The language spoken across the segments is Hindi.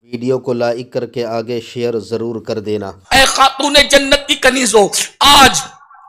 वीडियो को लाइक करके आगे शेयर जरूर कर देना। ऐ खातूने जन्नत की कनीजों, आज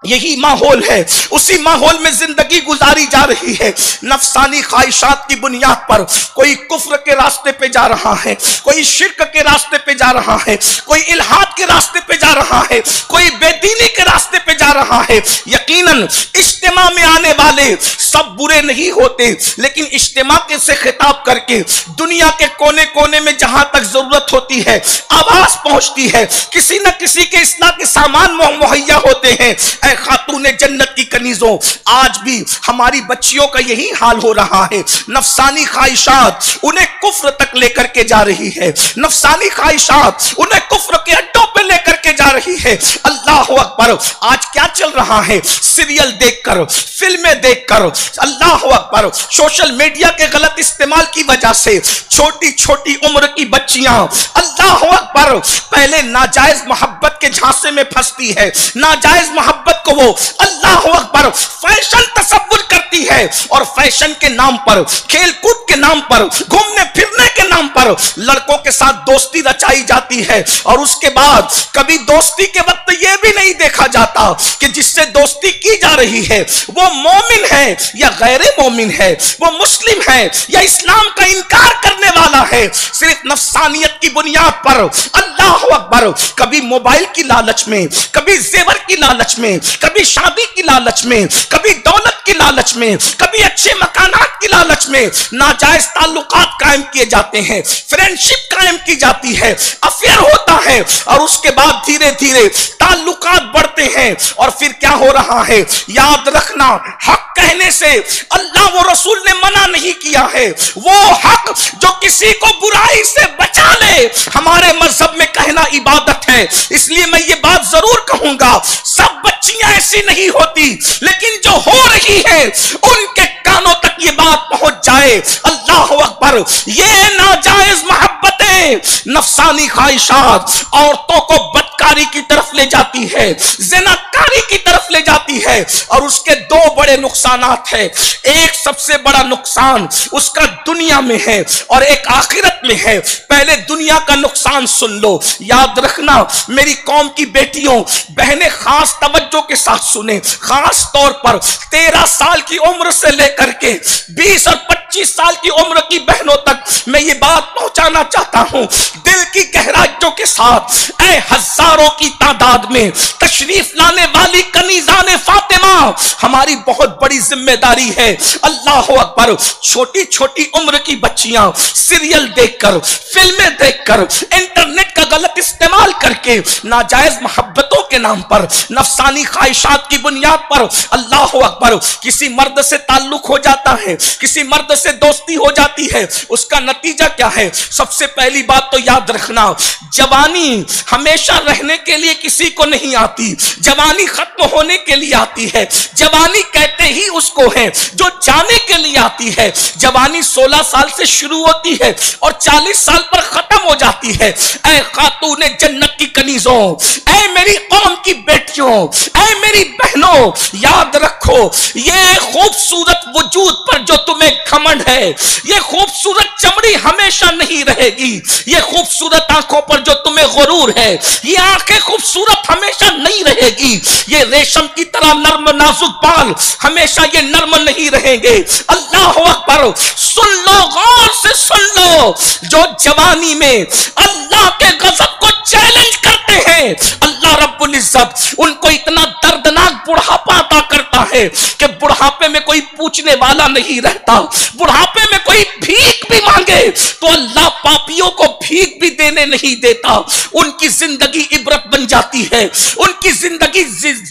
यही माहौल है, उसी माहौल में जिंदगी गुजारी जा रही है। नफसानी ख्वाहिशात की बुनियाद पर कोई कुफ्र के रास्ते पे जा रहा है, कोई शिर्क के रास्ते पे जा रहा है, कोई इल्हाद के रास्ते पे जा रहा है, कोई बेदीनी के रास्ते पे जा रहा है। यकीनन इज्तिमा में आने वाले सब बुरे नहीं होते, लेकिन इज्तिमा के से खिताब करके दुनिया के कोने कोने में जहां तक जरूरत होती है आवाज पहुंचती है, किसी न किसी के इस्लाह के सामान मुहैया होते हैं। ऐ खातूने जन्नत की कनीजों, आज भी हमारी बच्चियों का यही हाल हो रहा है। नफसानी ख्वाहिशात उन्हें कुफ्र तक लेकर के जा रही है, नफसानी ख्वाहिशात उन्हें कुफ्र के अड्डों पे लेकर के जा रही है। अल्लाह अकबर, आज क्या चल रहा है? सीरियल देखकर, फिल्में देखकर, अल्लाह अकबर, सोशल मीडिया के गलत इस्तेमाल की वजह से छोटी छोटी उम्र की बच्चियां, अल्लाह अकबर, पहले नाजायज मोहब्बत के झांसे में फंसती है। नाजायज मोहब्बत को वो अल्लाह अकबर फैशन तसव्वुर करती है, और फैशन के नाम पर, खेल कूद के नाम पर, घूमने फिरने के नाम पर लड़कों के साथ दोस्ती रचाई जाती है। और उसके बाद कभी दोस्ती के वक्त यह भी नहीं देखा जाता कि जिससे दोस्ती की जा रही है वो मोमिन है या गैर मोमिन है, वो मुस्लिम है या इस्लाम का इनकार करने वाला है। सिर्फ नफसानियत की बुनियाद पर, अल्लाह अकबर, कभी मोबाइल की लालच में, कभी जेवर की लालच में, कभी शादी की लालच में, कभी दौलत की लालच में, कभी अच्छे मकानात की लालच में नाजायज ताल्लुकात कायम किए जाते हैं, फ्रेंडशिप कायम की जाती है, अफेयर होता है, और उसके बाद धीरे धीरे ताल्लुकात बढ़ते हैं। और फिर क्या हो रहा है? याद रखना, हक कहने से अल्लाह व रसूल ने मना नहीं किया है। वो हक जो किसी को बुराई से बचा ले, हमारे मजहब में कहना इबादत है। इसलिए मैं ये बात जरूर कहूंगा, सब बच्चियां ऐसी नहीं होती, लेकिन जो हो रही है उनके कानों तक ये बात पहुंच जाए। अल्लाह अकबर, ये नाजायज मोहब्बतें, नफसानी ख्वाहिशात औरतों को बदकारी की तरफ ले जाती है, ज़िनाकारी की तरफ ले जाती है, और उसके दो बड़े नुकसानात है। एक सबसे बड़ा नुकसान उसका दुनिया में है और एक आखिरत में है। पहले दुनिया का नुकसान सुन लो। याद रखना मेरी कौम की बेटियों बहनें, खास तवज्जो के साथ सुने, खास तौर पर 13 साल की उम्र से लेकर के 20 और 25 साल की उम्र की बहनों तक मैं ये बात पहुंचाना चाहता हूं दिल की गहराइयों के साथ। ऐ हजारों की तादाद में तशरीफ लाने वाली कनीज़ाने फातिमा, हमारी बहुत बड़ी जिम्मेदारी है। अल्लाह अकबर, छोटी छोटी उम्र की बच्चियां सीरियल देखकर, फिल्में देखकर, इंटरनेट का गलत इस्तेमाल करके नाजायज मोहब्बतों के नाम पर, नफसानी ख्वाहिशात की बुनियाद पर, अल्लाह अकबर, किसी मर्द से ताल्लुक हो जाता है, किसी मर्द से दोस्ती हो जाती है। उसका नतीजा क्या है? सबसे पहली बात तो याद रखना, जवानी हमेशा रहने के लिए किसी को नहीं आती, जवानी खत्म होने के लिए आती है। जवानी कहते ही उसको है जो जाने के लिए आती है। जवानी 16 साल से शुरू होती है और 40 साल पर खत्म हो जाती है। ऐ खातूने जन्नत की कनीजों, ऐ मेरी कौम की बेटियों, ऐ मेरी बहनों, याद रखो, ये खूबसूरत वजूद पर जो तुम्हें घमंड है, ये खूबसूरत चमड़ी हमेशा नहीं रहेगी। ये खूबसूरत आंखों पर जो तुम्हें गुरूर है, ये आंखें खूबसूरत हमेशा नहीं रहेगी। ये रेशम की तरह नर्म नाजुक बाल हमेशा ये नर्म नहीं रहेंगे। अल्लाह अकबर, सुन लो, गौर से सुन लो, जो जवानी में अल्लाह के गजब को चैलेंज करते हैं, अल्लाह रब्बुल इज्जत उनको इतना दर्दनाक बुढ़ापा अता करता है कि बुढ़ापे में कोई पूछने वाला नहीं रहता। बुढ़ापे में कोई भीख भी मांगे तो अल्लाह पापियों को भीख भी देने नहीं देता। उनकी जिंदगी इबरत बन जाती है, उनकी जिंदगी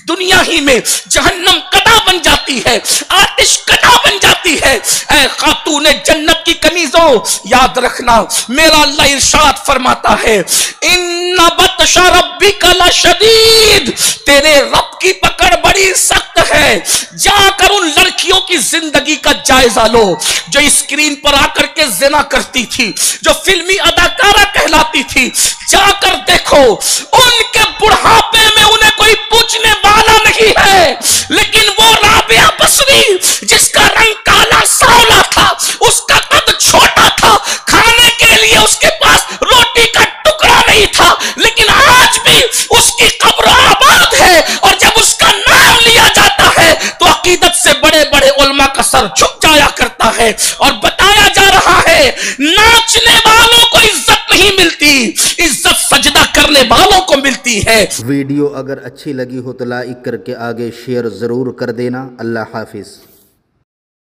दुनिया ही में जहन्नम कदा बन जाती है, आतिश कदा बन जाती है। ऐ खातूने जन्नत की कनीजों, याद रखना, मेरा अल्लाह इरशाद फरमाता है, इन्ना बत्शा रब्बिका लशदीद, तेरे रब की पकड़ बड़ी सख्त है। जाकर उन लड़कियों की जिंदगी का जायजा लो जो स्क्रीन पर आकर के जिना करती थी, जो फिल्मी अदाकारा कहलाती थी। जाकर देखो, उनके बुढ़ापे में उन्हें कोई पूछने वाला नहीं है, लेकिन वो राबिया बसरी जिसका रंग काला सांवला था, उसका कद छोटा था, खाने के लिए उसके पास रोटी सर झुक जाया करता है और बताया जा रहा है नाचने वालों को इज्जत नहीं मिलती, इज्जत सजदा करने वालों को मिलती है। वीडियो अगर अच्छी लगी हो तो लाइक करके आगे शेयर ज़रूर कर देना। अल्लाह हाफिज़।